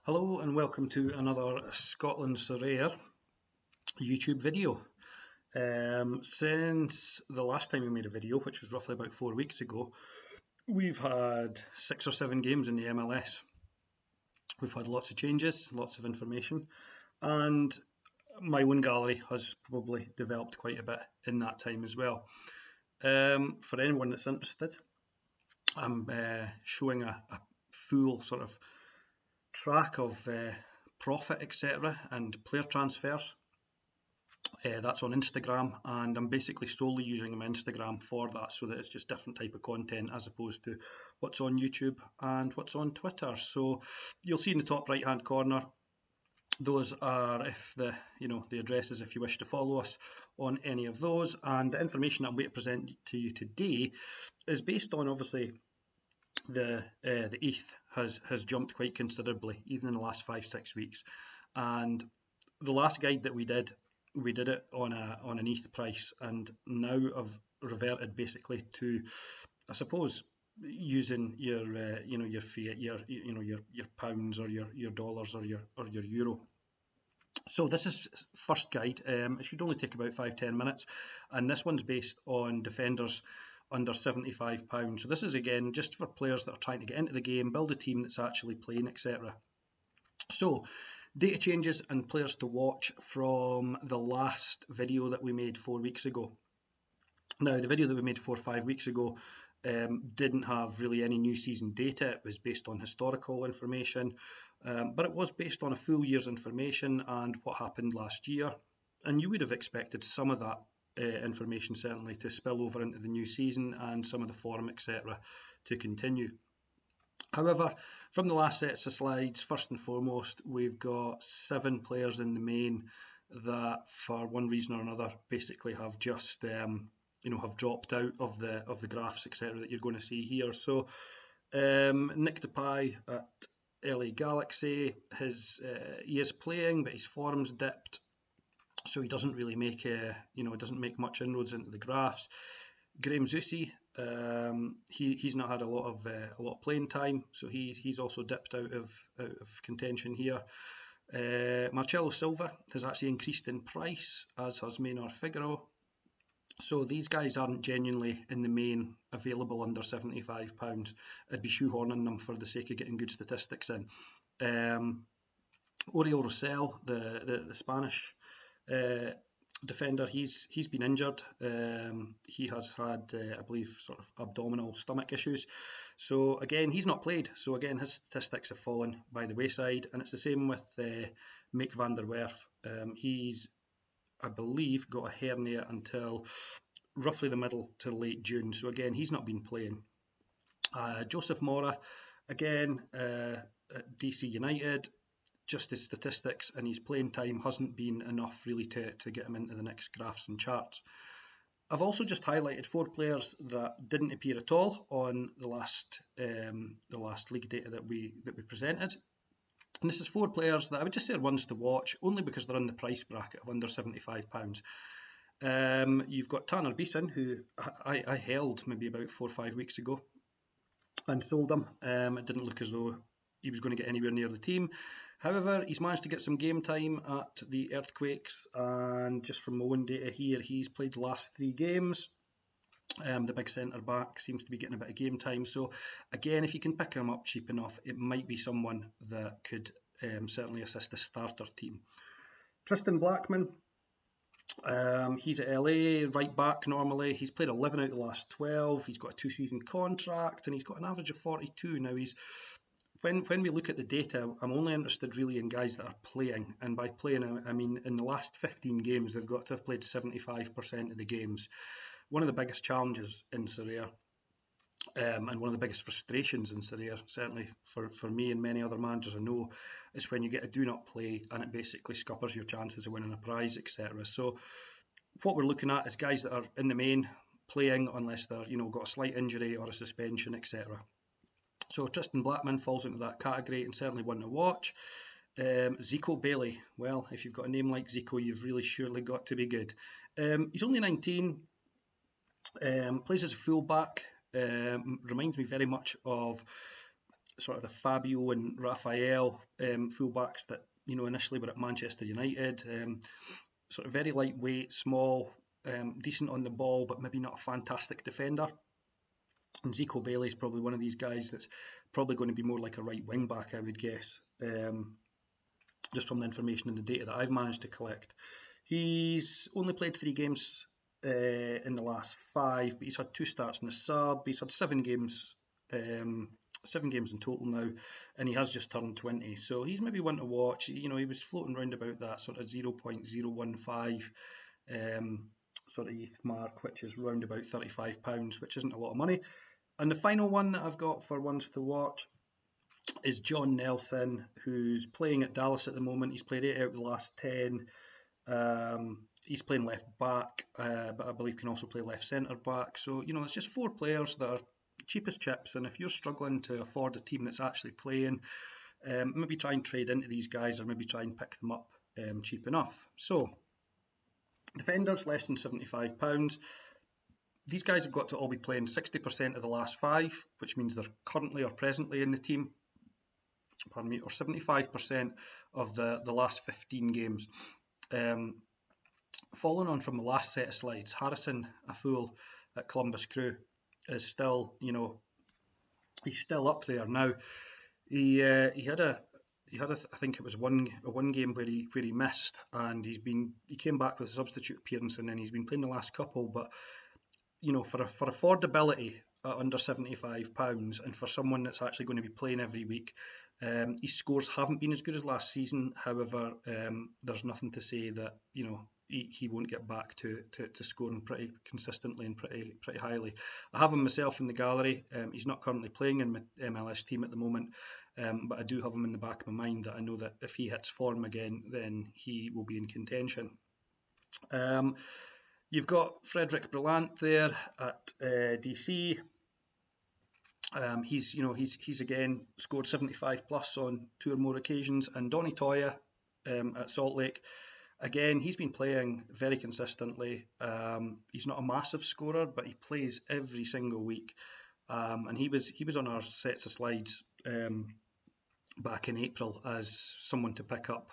Hello and welcome to another Scotland Sorare YouTube video. Since the last time we made a video, which was roughly about 4 weeks ago, we've had 6 or 7 games in the MLS. We've had lots of changes, lots of information, and my own gallery has probably developed quite a bit in that time as well. For anyone that's interested, I'm showing a full sort of track of profit, etc., and player transfers. That's on Instagram, and I'm basically solely using my Instagram for that, so that it's just different type of content as opposed to what's on YouTube and what's on Twitter. So you'll see in the top right hand corner, those are the addresses if you wish to follow us on any of those. And the information I'm going to present to you today is based on, obviously, the ETH has jumped quite considerably, even in the last 5-6 weeks. And the last guide that we did it on an ETH price, and now I've reverted basically to, I suppose, using your your fiat, your pounds or your dollars or your euro. So this is first guide. It should only take about 5-10 minutes, and this one's based on defenders under £75. So this is again just for players that are trying to get into the game, build a team that's actually playing, etc. So data changes and players to watch from the last video that we made 4 weeks ago. Now, the video that we made 4 or 5 weeks ago didn't have really any new season data. It was based on historical information, but it was based on a full year's information and what happened last year. And you would have expected some of that information certainly to spill over into the new season and some of the form, etc., to continue. However, from the last sets of slides, first and foremost, we've got 7 players in the main that, for one reason or another, basically have just have dropped out of the graphs, etc., that you're going to see here. So Nick Depay at LA Galaxy, he is playing, but his form's dipped, so he doesn't really make doesn't make much inroads into the graphs. Graham Zusi, he's not had a lot of playing time, so he's also dipped out of contention here. Marcelo Silva has actually increased in price, as has Maynard Figaro. So these guys aren't genuinely in the main available under £75. I'd be shoehorning them for the sake of getting good statistics in. Oriol Rosell, the Spanish defender, he's been injured. He has had, I believe, sort of abdominal stomach issues. So again, he's not played. So again, his statistics have fallen by the wayside. And it's the same with Mick van der Werf. He's, I believe, got a hernia until roughly the middle to late June. So again, he's not been playing. Joseph Mora, again, at DC United, just his statistics and his playing time hasn't been enough really to get him into the next graphs and charts. I've also just highlighted 4 players that didn't appear at all on the last league data that we presented. And this is 4 players that I would just say are ones to watch, only because they're in the price bracket of under £75. You've got Tanner Beeson, who I held maybe about 4 or 5 weeks ago and sold him. It didn't look as though he was going to get anywhere near the team. However, he's managed to get some game time at the Earthquakes, and just from my own data here, he's played the last 3 games. The big centre back seems to be getting a bit of game time. So again, if you can pick him up cheap enough, it might be someone that could certainly assist the starter team. Tristan Blackman, he's at LA, right back normally. He's played 11 out of the last 12. He's got a 2-season contract, and he's got an average of 42. Now, when we look at the data, I'm only interested really in guys that are playing, and by playing I mean in the last 15 games they've got to have played 75% of the games. One of the biggest challenges in Sorare, and one of the biggest frustrations in Sorare, certainly for me and many other managers I know, is when you get a do not play and it basically scuppers your chances of winning a prize, etc. So what we're looking at is guys that are in the main playing, unless they're got a slight injury or a suspension, etc. So Tristan Blackman falls into that category and certainly one to watch. Zico Bailey, well, if you've got a name like Zico, you've really surely got to be good. He's only 19, plays as a fullback, reminds me very much of sort of the Fabio and Raphael fullbacks that initially were at Manchester United. Sort of very lightweight, small, decent on the ball, but maybe not a fantastic defender. And Zico Bailey is probably one of these guys that's probably going to be more like a right wing back, I would guess, just from the information and the data that I've managed to collect. He's only played 3 games in the last 5, but he's had 2 starts in the sub. He's had 7 games in total now, and he has just turned 20, so he's maybe one to watch. He was floating around about that sort of 0.015 sort of ETH mark, which is round about £35, which isn't a lot of money. And the final one that I've got for ones to watch is John Nelson, who's playing at Dallas at the moment. He's played 8 out of the last 10. He's playing left back, but I believe can also play left centre back. So, it's just 4 players that are cheap as chips, and if you're struggling to afford a team that's actually playing, maybe try and trade into these guys, or maybe try and pick them up cheap enough. So, defenders, less than £75. These guys have got to all be playing 60% of the last 5, which means they're currently or presently in the team, or 75% of the last 15 games. Following on from the last set of slides, Harrison Afoul at Columbus Crew is still, he's still up there now. He had a I think it was one game where he missed, and he came back with a substitute appearance, and then he's been playing the last couple. But for affordability at under £75, and for someone that's actually going to be playing every week, his scores haven't been as good as last season. However, there's nothing to say that he won't get back to scoring pretty consistently and pretty highly. I have him myself in the gallery. He's not currently playing in my MLS team at the moment, but I do have him in the back of my mind that I know that if he hits form again, then he will be in contention. You've got Frederick Brillant there at DC. He's again scored 75 plus on 2 or more occasions, and Donny Toya at Salt Lake. Again, he's been playing very consistently. He's not a massive scorer, but he plays every single week. And he was on our sets of slides back in April as someone to pick up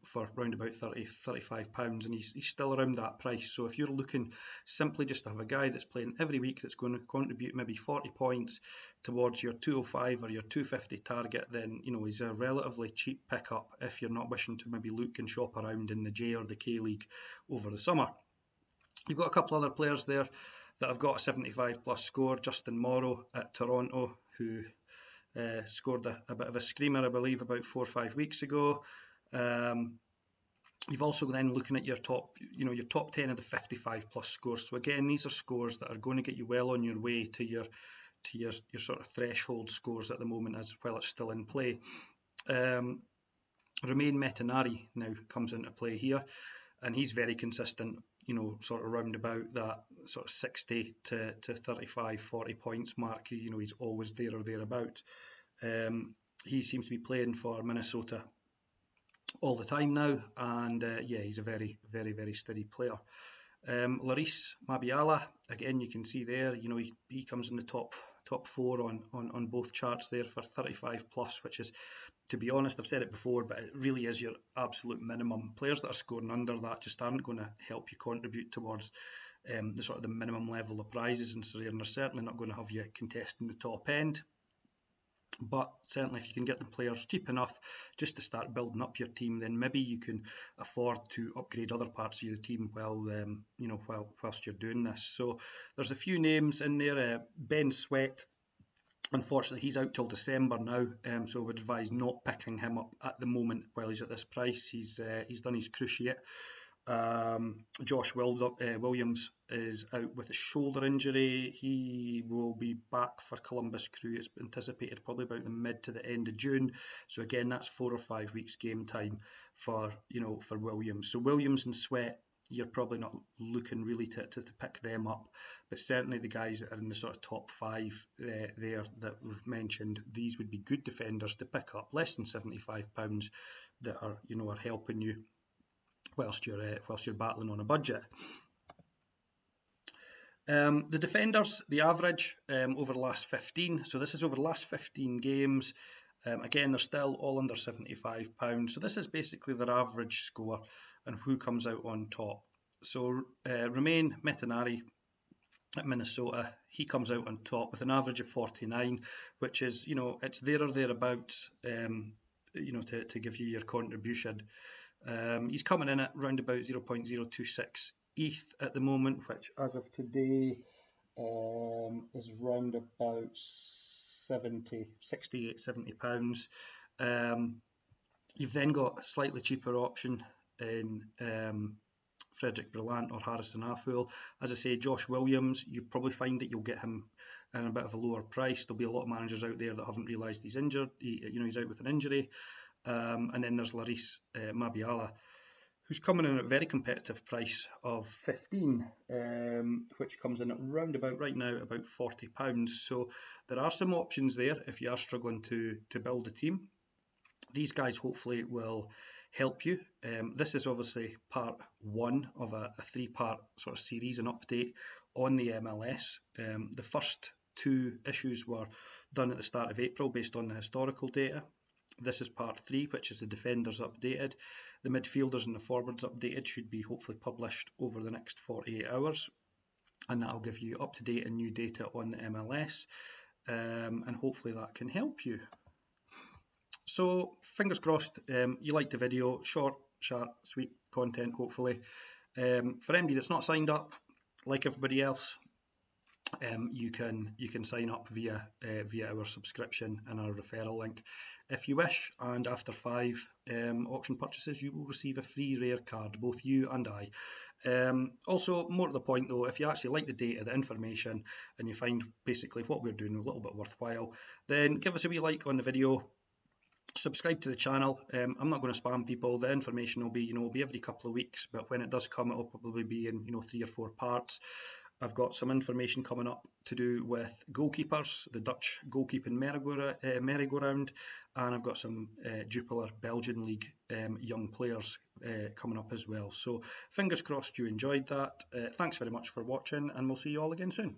for around about £35, and he's still around that price. So if you're looking simply just to have a guy that's playing every week that's going to contribute maybe 40 points towards your 205 or your 250 target, then he's a relatively cheap pickup if you're not wishing to maybe look and shop around in the J or the K League over the summer. You've got a couple other players there that have got a 75 plus score. Justin Morrow at Toronto, who scored a bit of a screamer, I believe, about 4 or 5 weeks ago. You've also then looking at your top 10 of the 55 plus scores. So again, these are scores that are going to get you well on your way to your sort of threshold scores at the moment, as well it's still in play. Romain Metanari now comes into play here, and he's very consistent, sort of round about that sort of 60 to 35, 40 points mark. He's always there or thereabout. He seems to be playing for Minnesota all the time now, and he's a very, very, very steady player. Laris Mabiala, again, you can see there, he comes in the top 4 on both charts there for 35 plus, which is, to be honest, I've said it before, but it really is your absolute minimum. Players that are scoring under that just aren't going to help you contribute towards the sort of the minimum level of prizes, and so they're certainly not going to have you contesting the top end. But certainly if you can get the players cheap enough just to start building up your team, then maybe you can afford to upgrade other parts of your team whilst you're doing this. So there's a few names in there. Ben Sweat, unfortunately he's out till December now, so I would advise not picking him up at the moment while he's at this price. He's done his cruciate. Josh Williams is out with a shoulder injury. He will be back for Columbus Crew. It's anticipated probably about the mid to the end of June. So again, that's 4 or 5 weeks game time for Williams. So Williams and Sweat, you're probably not looking really to pick them up, but certainly the guys that are in the sort of top 5 there that we've mentioned, these would be good defenders to pick up, less than £75, that are are helping you whilst you're battling on a budget. The defenders, the average over the last 15, so this is over the last 15 games. Again, they're still all under £75, so this is basically their average score and who comes out on top. So Romain Metanari at Minnesota, he comes out on top with an average of 49, which is, it's there or thereabouts, to give you your contribution. He's coming in at round about 0.026 ETH at the moment, which as of today is round about 68, 70 pounds. You've then got a slightly cheaper option in Frederick Brillant or Harrison Afful. As I say, Josh Williams, you probably find that you'll get him at a bit of a lower price. There'll be a lot of managers out there that haven't realised he's injured. He's out with an injury. And then there's Laris Mabiala, who's coming in at a very competitive price of 15, which comes in at round about right now about £40. So there are some options there if you are struggling to build a team. These guys hopefully will help you. This is obviously part one of a three-part sort of series and update on the MLS. The first two issues were done at the start of April based on the historical data. This is part three, which is the defenders updated. The midfielders and the forwards updated should be hopefully published over the next 48 hours. And that'll give you up-to-date and new data on the MLS. And hopefully that can help you. So fingers crossed, you liked the video. Short, sharp, sweet content, hopefully. For anybody that's not signed up, like everybody else, you can sign up via our subscription and our referral link if you wish, and after 5 auction purchases you will receive a free rare card, both you and I. Also, more to the point though, if you actually like the data, the information, and you find basically what we're doing a little bit worthwhile, then give us a wee like on the video. Subscribe to the channel. I'm not going to spam people. The information will be, will be every couple of weeks, but when it does come, it'll probably be in 3 or 4 parts. I've got some information coming up to do with goalkeepers, the Dutch goalkeeping merry-go-round, and I've got some Jupiler Belgian League young players coming up as well. So fingers crossed you enjoyed that. Thanks very much for watching, and we'll see you all again soon.